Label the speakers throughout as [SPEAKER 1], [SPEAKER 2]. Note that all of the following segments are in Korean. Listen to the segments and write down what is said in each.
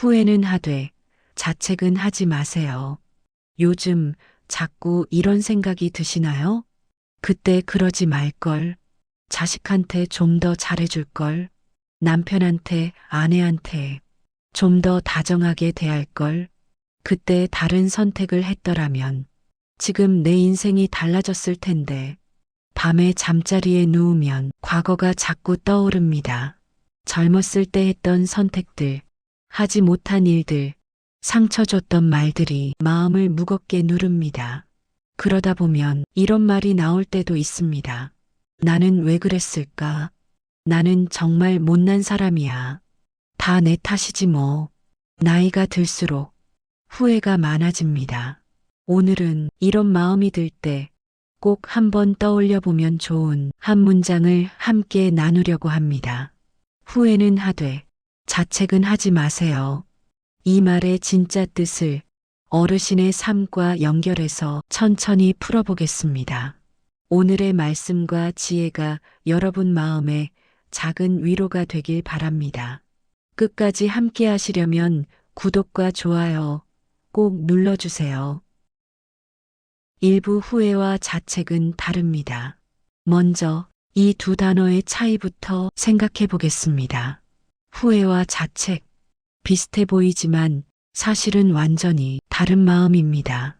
[SPEAKER 1] 후회는 하되 자책은 하지 마세요. 요즘 자꾸 이런 생각이 드시나요? 그때 그러지 말걸. 자식한테 좀 더 잘해줄걸. 남편한테, 아내한테 좀 더 다정하게 대할걸. 그때 다른 선택을 했더라면 지금 내 인생이 달라졌을 텐데. 밤에 잠자리에 누우면 과거가 자꾸 떠오릅니다. 젊었을 때 했던 선택들, 하지 못한 일들, 상처 줬던 말들이 마음을 무겁게 누릅니다. 그러다 보면 이런 말이 나올 때도 있습니다. 나는 왜 그랬을까? 나는 정말 못난 사람이야. 다 내 탓이지 뭐. 나이가 들수록 후회가 많아집니다. 오늘은 이런 마음이 들 때 꼭 한번 떠올려 보면 좋은 한 문장을 함께 나누려고 합니다. 후회는 하되 자책은 하지 마세요. 이 말의 진짜 뜻을 어르신의 삶과 연결해서 천천히 풀어보겠습니다. 오늘의 말씀과 지혜가 여러분 마음에 작은 위로가 되길 바랍니다. 끝까지 함께 하시려면 구독과 좋아요 꼭 눌러주세요. 일부 후회와 자책은 다릅니다. 먼저 이 두 단어의 차이부터 생각해 보겠습니다. 후회와 자책, 비슷해 보이지만 사실은 완전히 다른 마음입니다.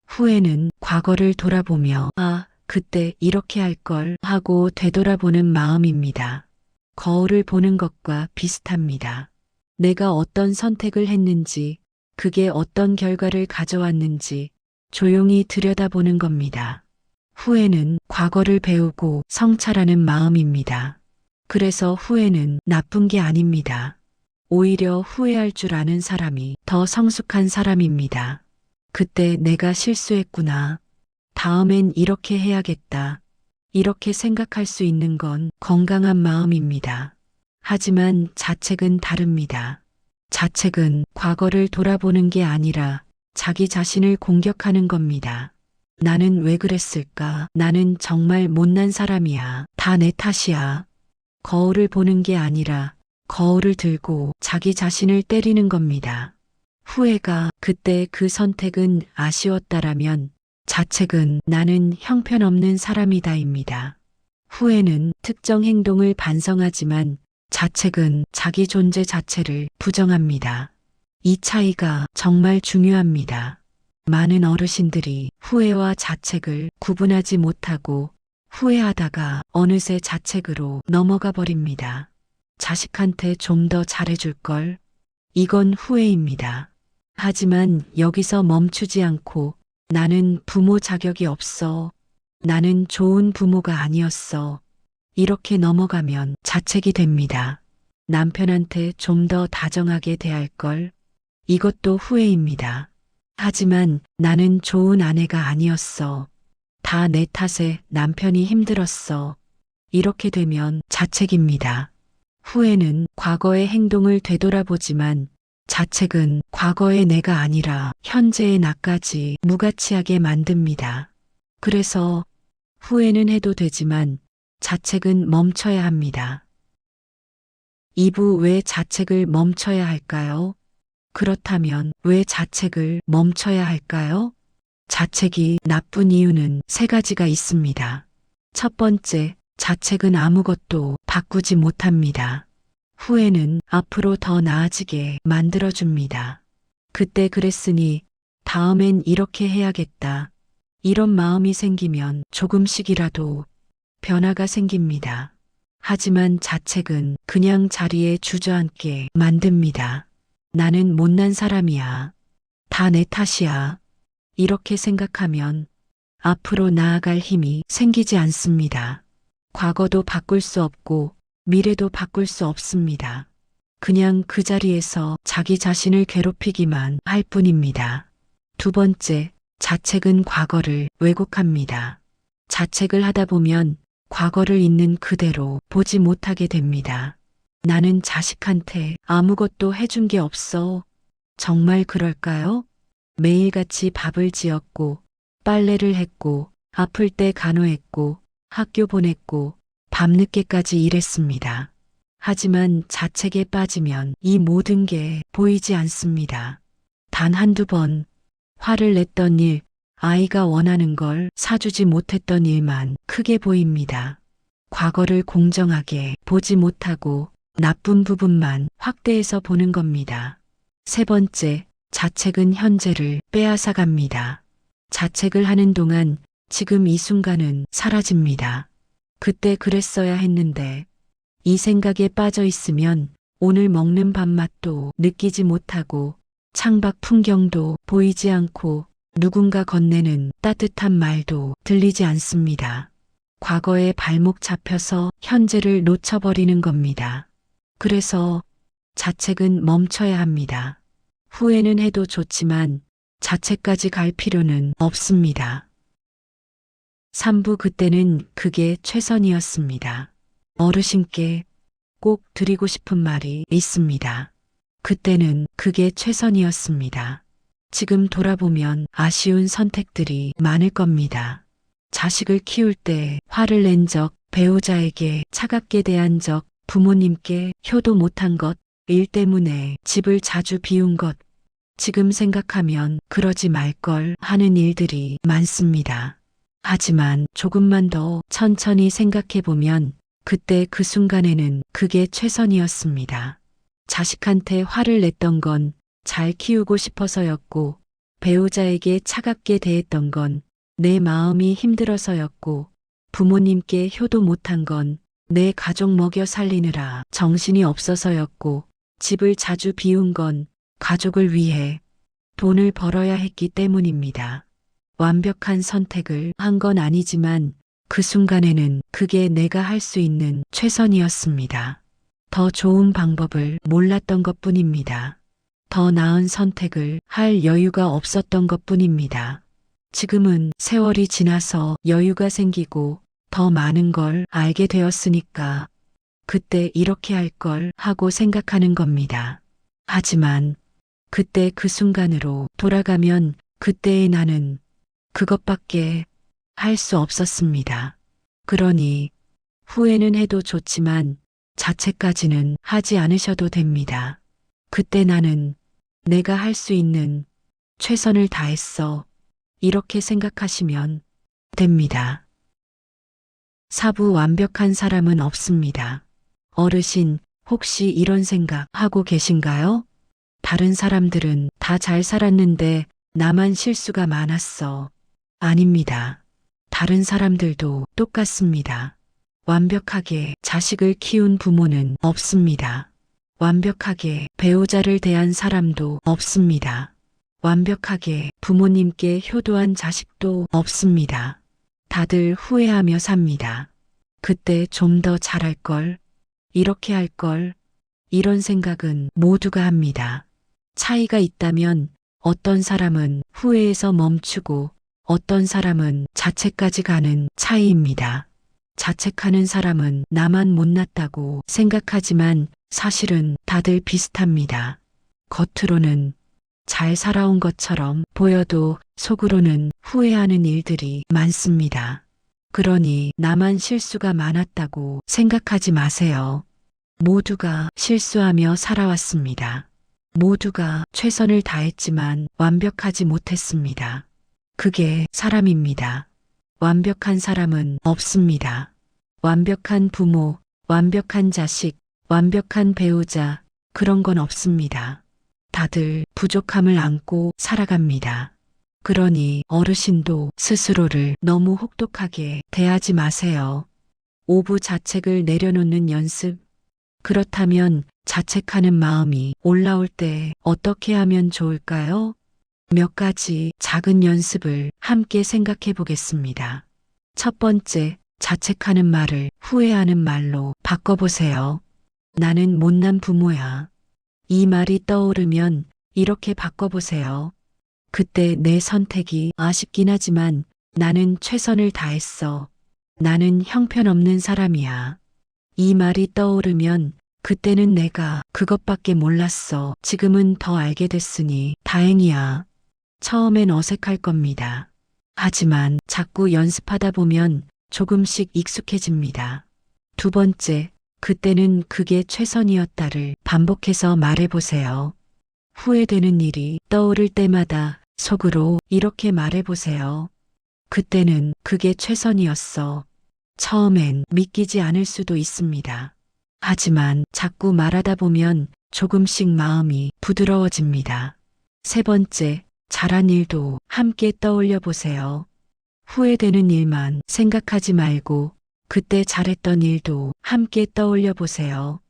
[SPEAKER 1] 후회는 과거를 돌아보며 그때 이렇게 할 걸 하고 되돌아보는 마음입니다. 거울을 보는 것과 비슷합니다. 내가 어떤 선택을 했는지, 그게 어떤 결과를 가져왔는지 조용히 들여다보는 겁니다. 후회는 과거를 배우고 성찰하는 마음입니다. 그래서 후회는 나쁜 게 아닙니다. 오히려 후회할 줄 아는 사람이 더 성숙한 사람입니다. 그때 내가 실수했구나. 다음엔 이렇게 해야겠다. 이렇게 생각할 수 있는 건 건강한 마음입니다. 하지만 자책은 다릅니다. 자책은 과거를 돌아보는 게 아니라 자기 자신을 공격하는 겁니다. 나는 왜 그랬을까? 나는 정말 못난 사람이야. 다 내 탓이야. 거울을 보는 게 아니라 거울을 들고 자기 자신을 때리는 겁니다. 후회가 그때 그 선택은 아쉬웠다라면 자책은 나는 형편없는 사람이다입니다. 후회는 특정 행동을 반성하지만 자책은 자기 존재 자체를 부정합니다. 이 차이가 정말 중요합니다. 많은 어르신들이 후회와 자책을 구분하지 못하고 후회하다가 어느새 자책으로 넘어가 버립니다. 자식한테 좀 더 잘해줄 걸. 이건 후회입니다. 하지만 여기서 멈추지 않고 나는 부모 자격이 없어. 나는 좋은 부모가 아니었어. 이렇게 넘어가면 자책이 됩니다. 남편한테 좀 더 다정하게 대할 걸. 이것도 후회입니다. 하지만 나는 좋은 아내가 아니었어. 다 내 탓에 남편이 힘들었어. 이렇게 되면 자책입니다. 후회는 과거의 행동을 되돌아보지만 자책은 과거의 내가 아니라 현재의 나까지 무가치하게 만듭니다. 그래서 후회는 해도 되지만 자책은 멈춰야 합니다. 2부 왜 자책을 멈춰야 할까요? 그렇다면 왜 자책을 멈춰야 할까요? 자책이 나쁜 이유는 3가지가 있습니다. 첫 번째, 자책은 아무것도 바꾸지 못합니다. 후회는 앞으로 더 나아지게 만들어줍니다. 그때 그랬으니 다음엔 이렇게 해야겠다. 이런 마음이 생기면 조금씩이라도 변화가 생깁니다. 하지만 자책은 그냥 자리에 주저앉게 만듭니다. 나는 못난 사람이야. 다 내 탓이야. 이렇게 생각하면 앞으로 나아갈 힘이 생기지 않습니다. 과거도 바꿀 수 없고 미래도 바꿀 수 없습니다. 그냥 그 자리에서 자기 자신을 괴롭히기만 할 뿐입니다. 두 번째, 자책은 과거를 왜곡합니다. 자책을 하다 보면 과거를 있는 그대로 보지 못하게 됩니다. 나는 자식한테 아무것도 해준 게 없어. 정말 그럴까요? 매일같이 밥을 지었고, 빨래를 했고, 아플 때 간호했고, 학교 보냈고, 밤늦게까지 일했습니다. 하지만 자책에 빠지면 이 모든 게 보이지 않습니다. 단 한두 번 화를 냈던 일, 아이가 원하는 걸 사주지 못했던 일만 크게 보입니다. 과거를 공정하게 보지 못하고 나쁜 부분만 확대해서 보는 겁니다. 세 번째, 자책은 현재를 빼앗아 갑니다. 자책을 하는 동안 지금 이 순간은 사라집니다. 그때 그랬어야 했는데 이 생각에 빠져 있으면 오늘 먹는 밥맛도 느끼지 못하고 창밖 풍경도 보이지 않고 누군가 건네는 따뜻한 말도 들리지 않습니다. 과거에 발목 잡혀서 현재를 놓쳐버리는 겁니다. 그래서 자책은 멈춰야 합니다. 후회는 해도 좋지만 자책까지 갈 필요는 없습니다. 3부 그때는 그게 최선이었습니다. 어르신께 꼭 드리고 싶은 말이 있습니다. 그때는 그게 최선이었습니다. 지금 돌아보면 아쉬운 선택들이 많을 겁니다. 자식을 키울 때 화를 낸 적, 배우자에게 차갑게 대한 적, 부모님께 효도 못한 것, 일 때문에 집을 자주 비운 것, 지금 생각하면 그러지 말걸 하는 일들이 많습니다. 하지만 조금만 더 천천히 생각해보면 그때 그 순간에는 그게 최선이었습니다. 자식한테 화를 냈던 건 잘 키우고 싶어서였고, 배우자에게 차갑게 대했던 건 내 마음이 힘들어서였고, 부모님께 효도 못한 건 내 가족 먹여 살리느라 정신이 없어서였고, 집을 자주 비운 건 가족을 위해 돈을 벌어야 했기 때문입니다. 완벽한 선택을 한 건 아니지만 그 순간에는 그게 내가 할 수 있는 최선이었습니다. 더 좋은 방법을 몰랐던 것뿐입니다. 더 나은 선택을 할 여유가 없었던 것뿐입니다. 지금은 세월이 지나서 여유가 생기고 더 많은 걸 알게 되었으니까 그때 이렇게 할 걸 하고 생각하는 겁니다. 하지만 그때 그 순간으로 돌아가면 그때의 나는 그것밖에 할 수 없었습니다. 그러니 후회는 해도 좋지만 자책까지는 하지 않으셔도 됩니다. 그때 나는 내가 할 수 있는 최선을 다했어. 이렇게 생각하시면 됩니다. 4부 완벽한 사람은 없습니다. 어르신, 혹시 이런 생각 하고 계신가요? 다른 사람들은 다 잘 살았는데 나만 실수가 많았어. 아닙니다. 다른 사람들도 똑같습니다. 완벽하게 자식을 키운 부모는 없습니다. 완벽하게 배우자를 대한 사람도 없습니다. 완벽하게 부모님께 효도한 자식도 없습니다. 다들 후회하며 삽니다. 그때 좀 더 잘할 걸, 이렇게 할 걸, 이런 생각은 모두가 합니다. 차이가 있다면 어떤 사람은 후회에서 멈추고 어떤 사람은 자책까지 가는 차이입니다. 자책하는 사람은 나만 못났다고 생각하지만 사실은 다들 비슷합니다. 겉으로는 잘 살아온 것처럼 보여도 속으로는 후회하는 일들이 많습니다. 그러니 나만 실수가 많았다고 생각하지 마세요. 모두가 실수하며 살아왔습니다. 모두가 최선을 다했지만 완벽하지 못했습니다. 그게 사람입니다. 완벽한 사람은 없습니다. 완벽한 부모, 완벽한 자식, 완벽한 배우자, 그런 건 없습니다. 다들 부족함을 안고 살아갑니다. 그러니 어르신도 스스로를 너무 혹독하게 대하지 마세요. 오부 자책을 내려놓는 연습. 그렇다면 자책하는 마음이 올라올 때 어떻게 하면 좋을까요? 몇 가지 작은 연습을 함께 생각해 보겠습니다. 첫 번째, 자책하는 말을 후회하는 말로 바꿔보세요. 나는 못난 부모야. 이 말이 떠오르면 이렇게 바꿔보세요. 그때 내 선택이 아쉽긴 하지만 나는 최선을 다했어. 나는 형편없는 사람이야. 이 말이 떠오르면 그때는 내가 그것밖에 몰랐어. 지금은 더 알게 됐으니 다행이야. 처음엔 어색할 겁니다. 하지만 자꾸 연습하다 보면 조금씩 익숙해집니다. 두 번째, 그때는 그게 최선이었다를 반복해서 말해보세요. 후회되는 일이 떠오를 때마다 속으로 이렇게 말해보세요. 그때는 그게 최선이었어. 처음엔 믿기지 않을 수도 있습니다. 하지만 자꾸 말하다 보면 조금씩 마음이 부드러워집니다. 세 번째, 잘한 일도 함께 떠올려 보세요. 후회되는 일만 생각하지 말고 그때 잘했던 일도 함께 떠올려 보세요.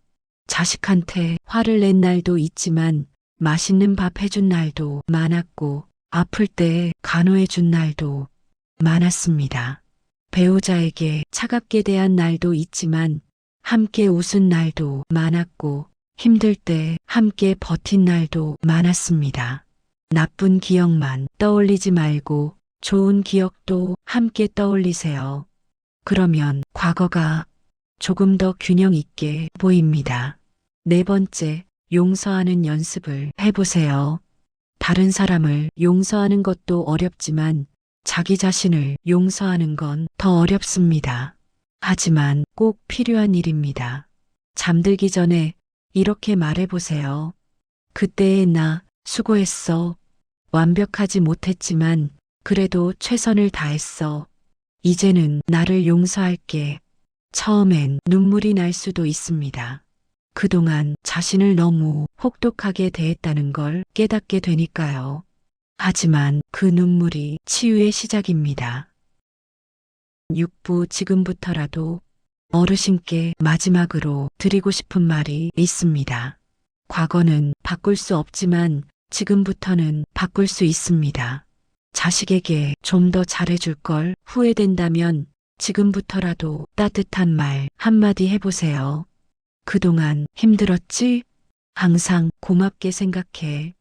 [SPEAKER 1] 자식한테 화를 낸 날도 있지만 맛있는 밥 해준 날도 많았고 아플 때 간호해준 날도 많았습니다. 배우자에게 차갑게 대한 날도 있지만 함께 웃은 날도 많았고 힘들 때 함께 버틴 날도 많았습니다. 나쁜 기억만 떠올리지 말고 좋은 기억도 함께 떠올리세요. 그러면 과거가 조금 더 균형 있게 보입니다. 네 번째, 용서하는 연습을 해보세요. 다른 사람을 용서하는 것도 어렵지만 자기 자신을 용서하는 건 더 어렵습니다. 하지만 꼭 필요한 일입니다. 잠들기 전에 이렇게 말해보세요. 그때의 나 수고했어. 완벽하지 못했지만 그래도 최선을 다했어. 이제는 나를 용서할게. 처음엔 눈물이 날 수도 있습니다. 그동안 자신을 너무 혹독하게 대했다는 걸 깨닫게 되니까요. 하지만 그 눈물이 치유의 시작입니다. 6부 지금부터라도 어르신께 마지막으로 드리고 싶은 말이 있습니다. 과거는 바꿀 수 없지만 지금부터는 바꿀 수 있습니다. 자식에게 좀 더 잘해줄 걸 후회된다면 지금부터라도 따뜻한 말 한마디 해보세요. 그동안 힘들었지? 항상 고맙게 생각해.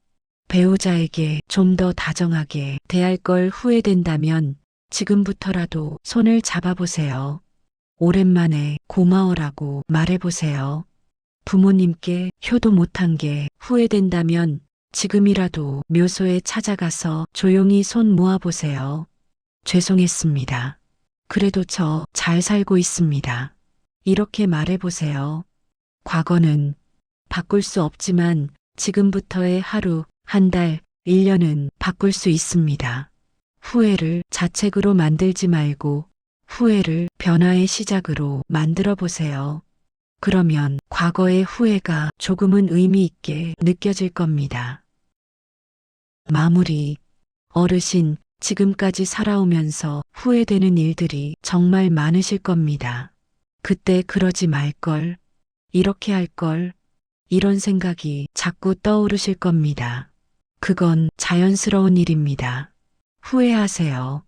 [SPEAKER 1] 배우자에게 좀 더 다정하게 대할 걸 후회된다면 지금부터라도 손을 잡아보세요. 오랜만에 고마워라고 말해보세요. 부모님께 효도 못한 게 후회된다면 지금이라도 묘소에 찾아가서 조용히 손 모아보세요. 죄송했습니다. 그래도 저 잘 살고 있습니다. 이렇게 말해보세요. 과거는 바꿀 수 없지만 지금부터의 하루, 한 달, 1년은 바꿀 수 있습니다. 후회를 자책으로 만들지 말고 후회를 변화의 시작으로 만들어 보세요. 그러면 과거의 후회가 조금은 의미 있게 느껴질 겁니다. 마무리. 어르신, 지금까지 살아오면서 후회되는 일들이 정말 많으실 겁니다. 그때 그러지 말걸, 이렇게 할걸, 이런 생각이 자꾸 떠오르실 겁니다. 그건 자연스러운 일입니다. 후회하세요.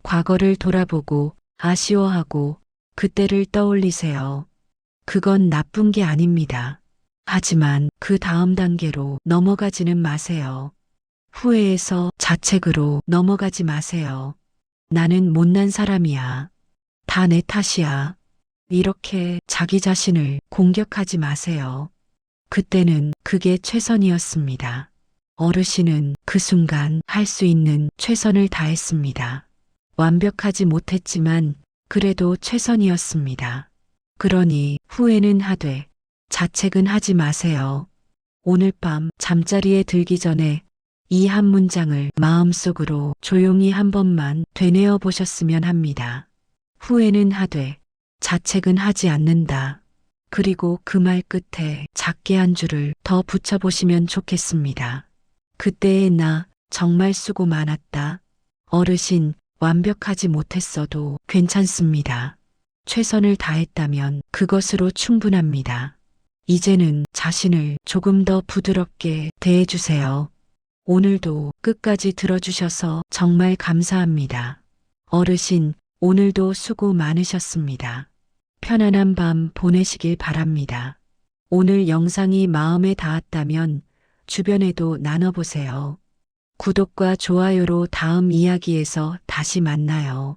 [SPEAKER 1] 과거를 돌아보고 아쉬워하고 그때를 떠올리세요. 그건 나쁜 게 아닙니다. 하지만 그 다음 단계로 넘어가지는 마세요. 후회에서 자책으로 넘어가지 마세요. 나는 못난 사람이야. 다 내 탓이야. 이렇게 자기 자신을 공격하지 마세요. 그때는 그게 최선이었습니다. 어르신은 그 순간 할 수 있는 최선을 다했습니다. 완벽하지 못했지만 그래도 최선이었습니다. 그러니 후회는 하되 자책은 하지 마세요. 오늘 밤 잠자리에 들기 전에 이 한 문장을 마음속으로 조용히 한 번만 되뇌어 보셨으면 합니다. 후회는 하되 자책은 하지 않는다. 그리고 그 말 끝에 작게 한 줄을 더 붙여보시면 좋겠습니다. 그때의 나 정말 수고 많았다. 어르신, 완벽하지 못했어도 괜찮습니다. 최선을 다했다면 그것으로 충분합니다. 이제는 자신을 조금 더 부드럽게 대해주세요. 오늘도 끝까지 들어주셔서 정말 감사합니다. 어르신, 오늘도 수고 많으셨습니다. 편안한 밤 보내시길 바랍니다. 오늘 영상이 마음에 닿았다면 주변에도 나눠보세요. 구독과 좋아요로 다음 이야기에서 다시 만나요.